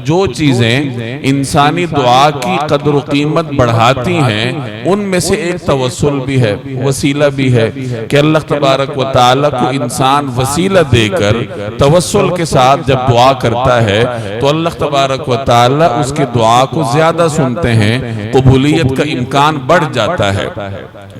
جو چیزیں انسانی دعا کی قدر و قیمت بڑھاتی ہیں ان میں سے ایک توسل بھی ہے، وسیلہ بھی ہے کہ اللہ تبارک و تعالیٰ کو انسان وسیلہ دے کر توسل کے ساتھ جب دعا کرتا ہے تو اللہ تبارک و تعالیٰ اس کے دعا کو زیادہ سنتے ہیں، قبولیت کا امکان بڑھ جاتا ہے۔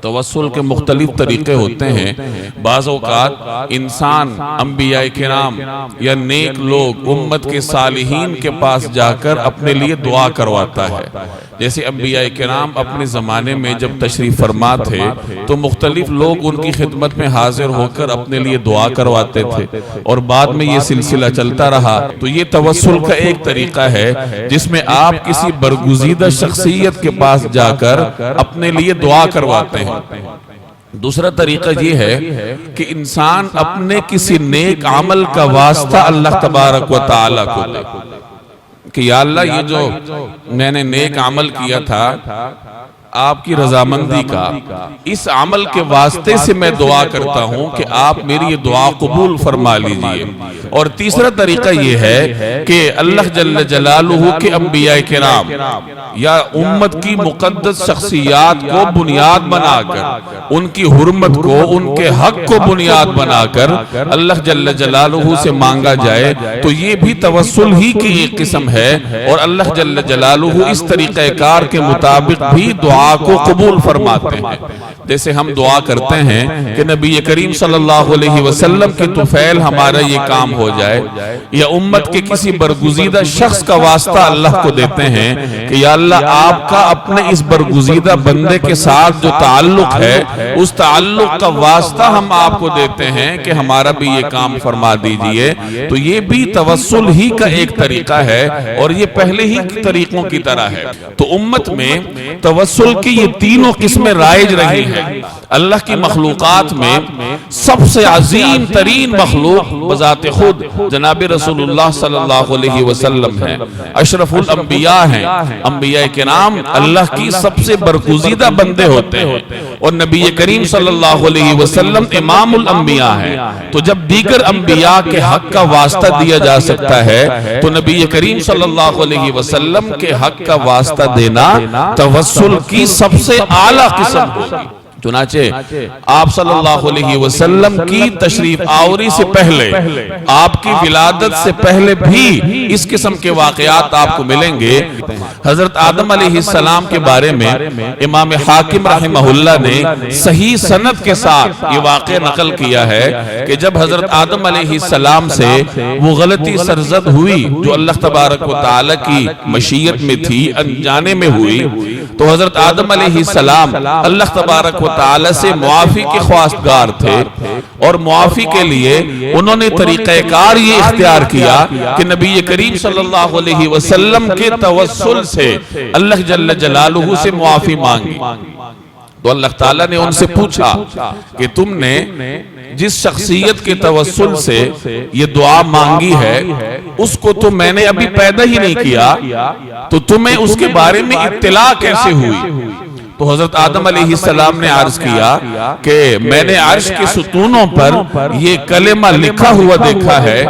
توسل کے مختلف طریقے ہوتے ہیں۔ بعض اوقات انسان انبیاء کرام یا نیک لوگ امت کے صالحین کے پاس جا کر اپنے لیے دعا کرواتا ہے۔ جیسے انبیاء کرام اپنے زمانے میں جب تشریف فرما تھے تو مختلف لوگ ان کی خدمت میں حاضر ہو کر اپنے لیے دعا کرواتے تھے، اور بعد میں یہ سلسلہ چلتا رہا۔ تو یہ توسل کا ایک طریقہ ہے جس میں آپ کسی برگزیدہ شخصیت کے پاس جا کر اپنے لیے دعا کرواتے ہیں۔ دوسرا طریقہ یہ ہے کہ انسان اپنے کسی نیک عمل کا واسطہ اللہ تبارک و تعالیٰ کو دے کہ یا اللہ یہ جو میں نے نیک عمل کیا تھا آپ کی رضامندی کا، اس عمل کے واسطے سے میں دعا کرتا ہوں کہ آپ میری یہ دعا قبول فرما لیجئے۔ اور تیسرا طریقہ یہ ہے کہ اللہ جل جلالہ کے انبیاء کرام یا امت کی مقدس شخصیات کو بنیاد بنا کر، ان کی حرمت کو، ان کے حق کو بنیاد بنا کر اللہ جل جلالہ سے مانگا جائے، تو یہ بھی توسل ہی کی ایک قسم ہے، اور اللہ جل جلالہ اس طریقہ کار کے مطابق بھی دعا کو قبول فرماتے ہیں۔ جیسے ہم دعا کرتے ہیں کہ نبی کریم صلی اللہ علیہ وسلم کی طفیل ہمارا یہ کام ہو جائے، یا امت کے کسی برگزیدہ شخص کا واسطہ اللہ کو دیتے ہیں کہ یا اللہ آپ کا اپنے اس برگزیدہ بندے کے ساتھ جو تعلق ہے اس تعلق کا واسطہ ہم آپ کو دیتے ہیں کہ ہمارا بھی یہ کام فرما دیجئے۔ تو یہ بھی توسل ہی کا ایک طریقہ ہے، اور یہ پہلے ہی طریقوں کی طرح ہے۔ تو امت میں توسل کی یہ تینوں قسمیں رائج رہی ہیں۔ اللہ کی مخلوقات میں سب سے عظیم ترین مخلوق بذات خود جناب رسول اللہ صلی اللہ علیہ وسلم ہیں، اشرف الانبیاء ہیں۔ انبیاء کرام اللہ کی سب سے برگزیدہ بندے ہوتے ہیں، اور نبی کریم صلی اللہ علیہ وسلم امام الانبیاء ہیں۔ تو جب دیگر انبیاء کے حق کا واسطہ دیا جا سکتا ہے تو نبی کریم صلی اللہ علیہ وسلم کے حق کا واسطہ دینا توسل کی سب سے اعلیٰ قسم ہوگی۔ چنانچہ آپ صلی اللہ علیہ وسلم کی تشریف آوری سے پہلے، آپ کی ولادت سے پہلے بھی اس قسم کے واقعات آپ کو ملیں گے۔ حضرت آدم علیہ السلام کے بارے میں امام حاکم رحمہ اللہ نے صحیح سند کے ساتھ یہ واقعہ نقل کیا ہے کہ جب حضرت آدم علیہ السلام سے وہ غلطی سرزد ہوئی جو اللہ تبارک و تعالیٰ کی مشیت میں تھی، انجانے میں ہوئی، تو حضرت آدم علیہ السلام اللہ تبارک و تعالیٰ سے معافی کے خواستگار تھے، اور معافی کے لیے انہوں نے طریقہ کار یہ اختیار کیا کہ نبی کریم صلی اللہ علیہ وسلم کے توسل سے اللہ جل جلالہ سے معافی مانگی۔ تو اللہ تعالیٰ نے ان سے پوچھا کہ تم نے جس شخصیت کے توسل سے یہ دعا مانگی ہے اس کو تو میں نے ابھی پیدا ہی نہیں کیا، تو تمہیں اس کے بارے میں اطلاع کیسے ہوئی؟ تو حضرت آدم علیہ السلام نے عرض کیا کہ میں نے عرش کے ستونوں پر یہ کلمہ لکھا ہوا دیکھا ہے،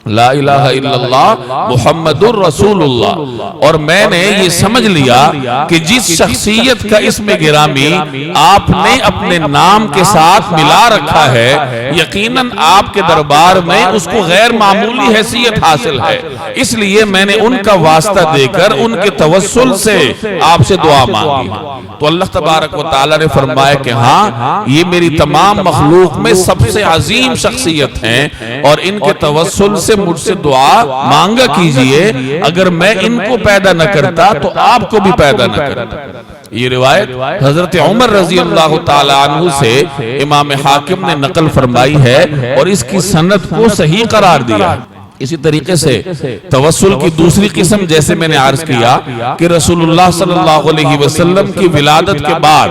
لا الہ الا اللہ محمد الرسول اللہ، اور میں نے یہ سمجھ لیا کہ جس شخصیت کا اسم گرامی آپ نے اپنے نام کے ساتھ ملا رکھا ہے، یقیناً آپ کے دربار میں اس کو غیر معمولی حیثیت حاصل ہے، اس لیے میں نے ان کا واسطہ دے کر ان کے توسل سے آپ سے دعا مانگی۔ تو اللہ تبارک و تعالیٰ نے فرمایا کہ ہاں یہ میری تمام مخلوق میں سب سے عظیم شخصیت ہیں، اور ان کے توسل سے مجھ سے دعا مانگا کیجئے، اگر میں ان کو پیدا نہ کرتا تو آپ کو بھی پیدا نہ کرتا۔ یہ روایت حضرت عمر رضی اللہ تعالی عنہ سے امام حاکم نے نقل فرمائی ہے، اور اس کی سند کو صحیح قرار دیا۔ اسی طریقے سے توسل کی دوسری قسم جیسے میں نے عرض کیا کہ رسول اللہ صلی اللہ علیہ وسلم کی ولادت کے بعد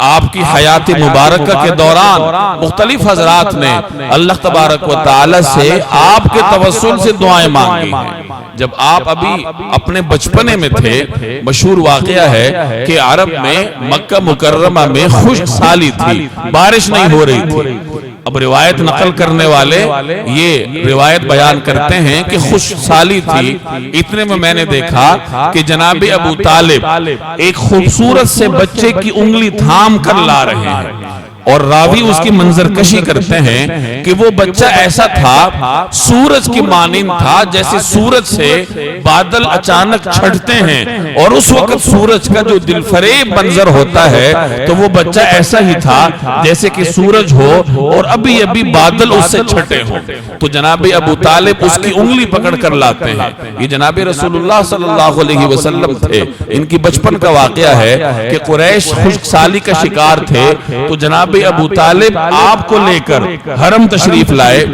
آپ کی حیات مبارکہ کے دوران مختلف حضرات نے اللہ تبارک و تعالی سے آپ کے توسل سے دعائیں مانگی ہیں۔ جب آپ ابھی اپنے بچپنے میں تھے، مشہور واقعہ ہے کہ عرب میں مکہ مکرمہ میں خشک سالی تھی، بارش نہیں ہو رہی تھی، اب روایت نقل کرنے والے یہ روایت بیان کرتے ہیں کہ خوش سالی تھی، اتنے میں نے دیکھا کہ جناب ابو طالب ایک خوبصورت سے بچے کی انگلی تھام کر لا رہے ہیں، اور راوی اس کی منظر کشی کرتے ہیں کہ وہ بچہ ایسا تھا سورج کی مانند تھا، جیسے سورج سے بادل اچانک چھٹتے ہیں اور اس وقت سورج کا جو دل فریب منظر ہوتا ہے تو وہ بچہ ایسا ہی تھا جیسے کہ سورج ہو اور ابھی ابھی بادل اس سے چھٹے ہوں۔ تو جناب ابو طالب اس کی انگلی پکڑ کر لاتے ہیں۔ یہ جناب رسول اللہ صلی اللہ علیہ وسلم تھے، ان کی بچپن کا واقعہ ہے کہ قریش خشک سالی کا شکار تھے، تو جناب ابو طالب آپ کو لے کر حرم تشریف لائے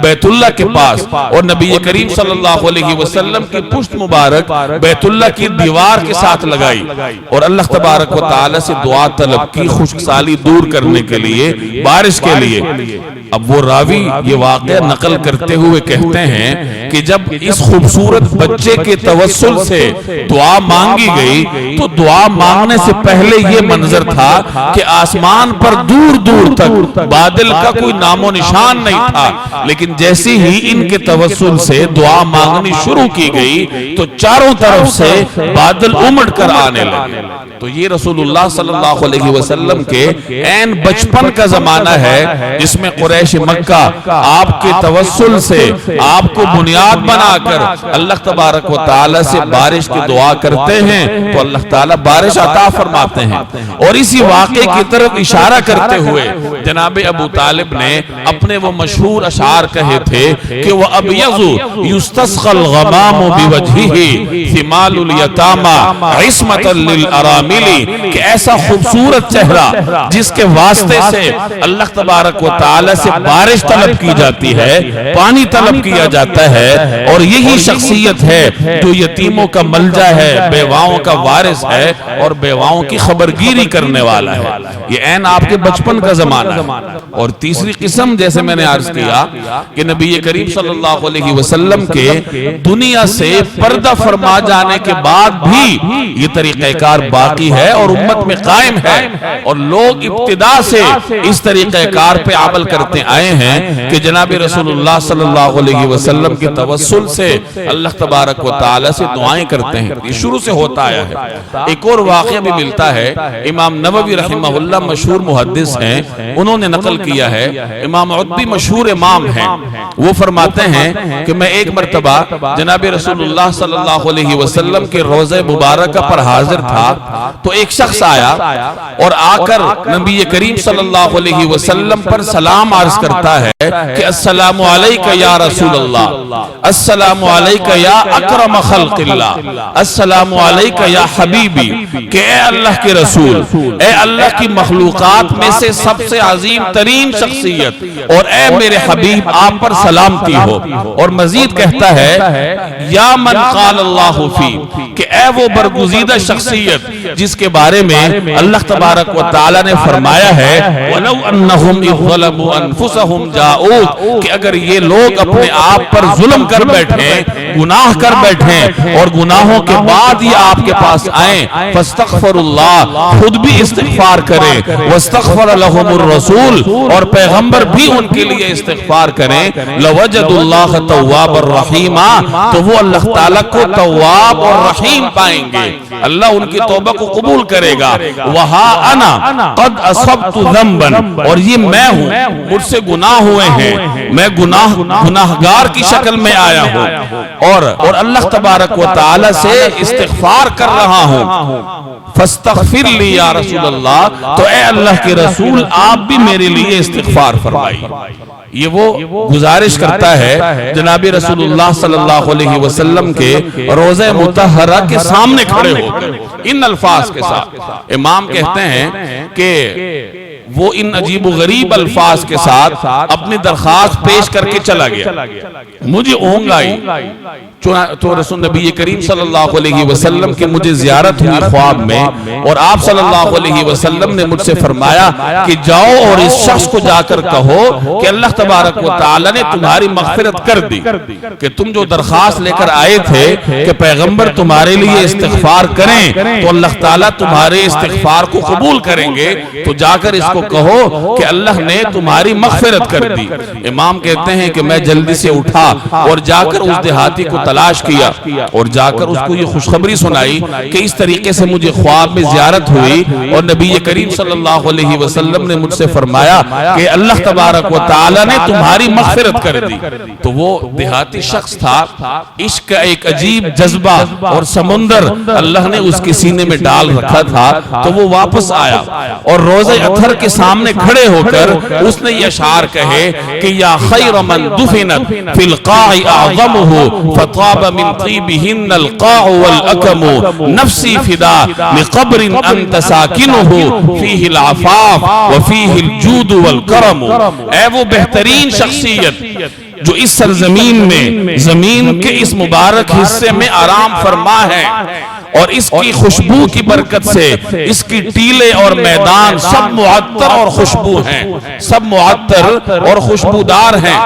بیت اللہ کے پاس، اور نبی کریم صلی اللہ علیہ وسلم کی پشت مبارک بیت اللہ کی دیوار کے ساتھ لگائی اور اللہ تبارک و تعالی سے دعا طلب کی خشک سالی دور کرنے کے لیے، بارش کے لیے۔ اب وہ راوی یہ واقعہ نقل کرتے ہوئے کہتے ہیں کہ جب اس خوبصورت بچے کے توسل سے دعا مانگی گئی تو دعا مانگنے سے پہلے یہ منظر تھا کہ آسمان پر دور دور تک بادل کا کوئی نام و نشان نہیں تھا، لیکن جیسے ہی ان کے توسل سے دعا مانگنی شروع کی گئی تو چاروں طرف سے بادل امڑ کر آنے لگے۔ تو یہ رسول اللہ صلی اللہ علیہ وسلم کے عین بچپن کا زمانہ ہے جس میں قریش مکہ آپ کے توسل سے آپ کو بنیاد بنا کر اللہ تبارک و تعالی سے بارش کی دعا کرتے ہیں تو اللہ تعالی بارش عطا فرماتے ہیں۔ اور اسی واقعے کی طرف اشارہ کرتے ہوئے جناب ابو طالب نے اپنے وہ مشہور اشعار کہے تھے کہ وَأَبْيَضُ يُسْتَسْقَى الْغَمَامُ بِوَجْهِهِ ثِمَالُ الْيَتَامَى عِصْمَةً لِلْأَرَامِلِ، کہ ایسا خوبصورت چہرہ جس کے واسطے سے اللہ تبارک و تعالی سے بارش طلب کی جاتی ہے، پانی طلب کیا جاتا ہے، اور یہی شخصیت ہے جو یتیموں کا ملجا ہے، بیواؤں کا وارث ہے اور بیواؤں کی خبرگیری کرنے والا ہے۔ یہ عین آپ کے بچپن کا زمانہ ہے۔ اور تیسری قسم جیسے میں نے عرض کیا کہ نبی کریم صلی اللہ علیہ وسلم کے دنیا سے پردہ فرما جانے کے بعد بھی یہ طریقہ کار باقی ہے اور امت میں قائم ہے، اور لوگ ابتدا سے اس طریقہ کار پہ عمل کرتے آئے ہیں کہ جناب رسول اللہ صلی اللہ علیہ وسلم کے توسل سے اللہ تبارک و تعالی سے دعائیں کرتے ہیں۔ یہ شروع سے ہوتا آیا ہے۔ ایک اور واقعہ بھی ملتا ہے، امام نووی رحمہ اللہ مشہور محدث ہیں، انہوں نے نقل کیا ہے، امام عتبی مشہور امام ہیں، وہ فرماتے ہیں کہ میں ایک مرتبہ جناب رسول اللہ صلی اللہ علیہ وسلم کے روضہ مبارکہ پر حاضر تھا تو ایک شخص آیا اور آ کر نبی کریم صلی اللہ علیہ وسلم پر سلام عرض کرتا ہے کہ السلام علیکہ یا رسول اللہ، السلام علیکہ یا اکرم خلق اللہ، السلام علیکہ یا حبیبی، کہ اے اللہ کے رسول، اے اللہ کی مخلوقات میں سے سب سے عظیم ترین شخصیت، اور اے میرے حبیب آپ پر سلامتی ہو۔ اور مزید کہتا ہے یا من قال اللہ فی، کہ اے وہ برگزیدہ شخصیت جس کے بارے میں اللہ تبارک و تعالی نے فرمایا ہے وَلَوْ أَنَّهُمْ إِذْ ظَلَمُوا أَنفُسَهُمْ جَاءُوكَ، کہ اگر یہ لوگ اپنے آپ پر ظلم کر بیٹھیں، گناہ کر بیٹھیں اور گناہوں کے بعد یہ آپ کے پاس آئیں، فَاسْتَغْفَرُ اللَّهِ، خود بھی استغفار کریں، وَاسْتَغْفَرَ لَهُمُ الرَّسُولُ، اور پیغمبر بھی ان کے لیے استغفار کریں، لَوَجَدُ اللَّهَ تَوَّابًا رَحِيمًا، تو وہ اللہ تعالیٰ کو تواب اور رحیم پائیں گے، اللہ ان کی توبہ کو قبول کرے گا۔ وَهَا أَنَا قَدْ أَصَبْتُ ذَنْبًا، اور یہ میں ہوں، مجھ سے گناہ ہوئے ہیں، میں گناہگار کی شکل میں آیا ہوں اور اللہ تبارک و تعالی سے استغفار کر رہا ہوں، فاستغفر لی یا رسول اللہ، تو اے اللہ کے رسول آپ بھی میرے لیے استغفار فرمائیے۔ یہ وہ گزارش کرتا ہے جناب رسول اللہ صلی اللہ علیہ وسلم کے روضہ مطہرہ کے سامنے کھڑے ہو کر ان الفاظ کے ساتھ۔ امام کہتے ہیں کہ وہ ان عجیب و غریب الفاظ کے ساتھ اپنی درخواست پیش کر کے چلا گیا۔ مجھے اونگ آئی تو رسول نبی کریم صلی اللہ علیہ وسلم کی مجھے زیارت ہوئی خواب میں، اور آپ صلی اللہ علیہ وسلم نے مجھ سے فرمایا کہ جاؤ اور اس شخص کو جا کر کہو کہ اللہ تبارک و تعالی نے تمہاری مغفرت کر دی، کہ تم جو درخواست لے کر آئے تھے کہ پیغمبر تمہارے لیے استغفار کریں تو اللہ تعالیٰ تمہارے استغفار کو قبول کریں گے، تو جا کر اس کو کو کہو کہ اللہ نے تمہاری مغفرت کر دی۔ امام کہتے ہیں کہ میں جلدی سے اٹھا اور جا کر اس دیہاتی کو تلاش کیا اور جا کر اس کو یہ خوشخبری سنائی کہ اس طریقے سے مجھے خواب میں زیارت ہوئی اور نبی کریم صلی اللہ علیہ وسلم نے مجھ سے فرمایا کہ اللہ تبارک و تعالی نے تمہاری مغفرت کر دی۔ تو وہ دیہاتی شخص تھا، عشق کا ایک عجیب جذبہ اور سمندر اللہ نے اس کے سینے میں ڈال رکھا تھا، تو وہ واپس آیا اور روزہ اطہر کے سامنے کھڑے ہو کر اس نے یہ اشعار کہے کہ یا خیر من دفنت فی القاع اعظمہ فطاب من طیبہن القاع والاکم نفسی فدا لقبر انت ساکنہ فیہ العفاف وفیہ الجود والکرم۔ اے وہ بہترین شخصیت جو اس سرزمین میں زمین کے اس مبارک حصے میں آرام فرما ہے اور اس کی خوشبو کی برکت سے اس کی ٹیلے اور میدان سب معطر اور خوشبو ہیں، سب معطر اور خوشبودار ہیں،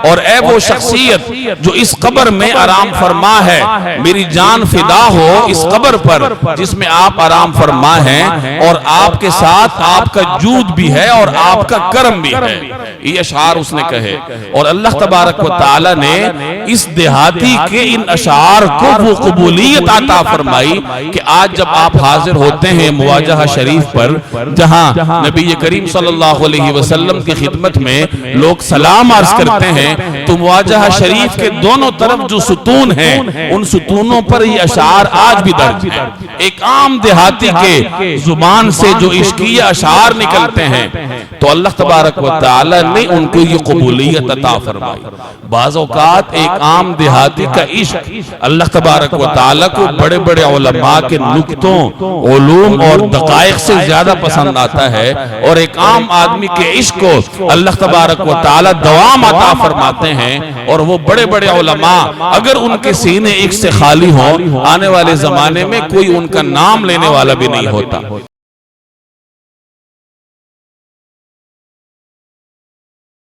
اور اے وہ شخصیت جو اس قبر میں آرام فرما ہے، میری جان فدا ہو اس قبر پر جس میں آپ آرام فرما ہیں، اور آپ کے ساتھ آپ کا جود بھی ہے اور آپ کا کرم بھی ہے۔ یہ اشعار اس نے کہے اور اللہ تبارک و تعالی نے اس دیہاتی کے ان اشعار کو وہ قبولیت عطا فرمائی کہ آج جب آپ حاضر ہوتے ہیں مواجہہ شریف پر، جہاں نبی کریم صلی اللہ علیہ وسلم کی خدمت میں لوگ سلام عرض کرتے ہیں، تو مواجہہ شریف کے دونوں طرف جو ستون ہیں ان ستونوں پر یہ اشعار آج بھی درج ہیں۔ ایک عام دیہاتی کے زبان سے جو عشقیہ اشعار نکلتے ہیں تو اللہ تبارک و تعالی نے ان کو یہ قبولیت عطا فرمائی۔ بعض اوقات ایک عام دیہاتی کا عشق اللہ تبارک و تعالی کو بڑے بڑے علماء کے نکتوں، علوم اور دقائق سے زیادہ پسند آتا ہے، اور ایک عام آدمی کے عشق کو اللہ تبارک و تعالی دوام عطا فرماتے ہیں، اور وہ بڑے بڑے علماء اگر ان کے سینے عشق سے خالی ہوں، آنے والے زمانے میں کوئی ان کا نام لینے والا بھی نہیں ہوتا۔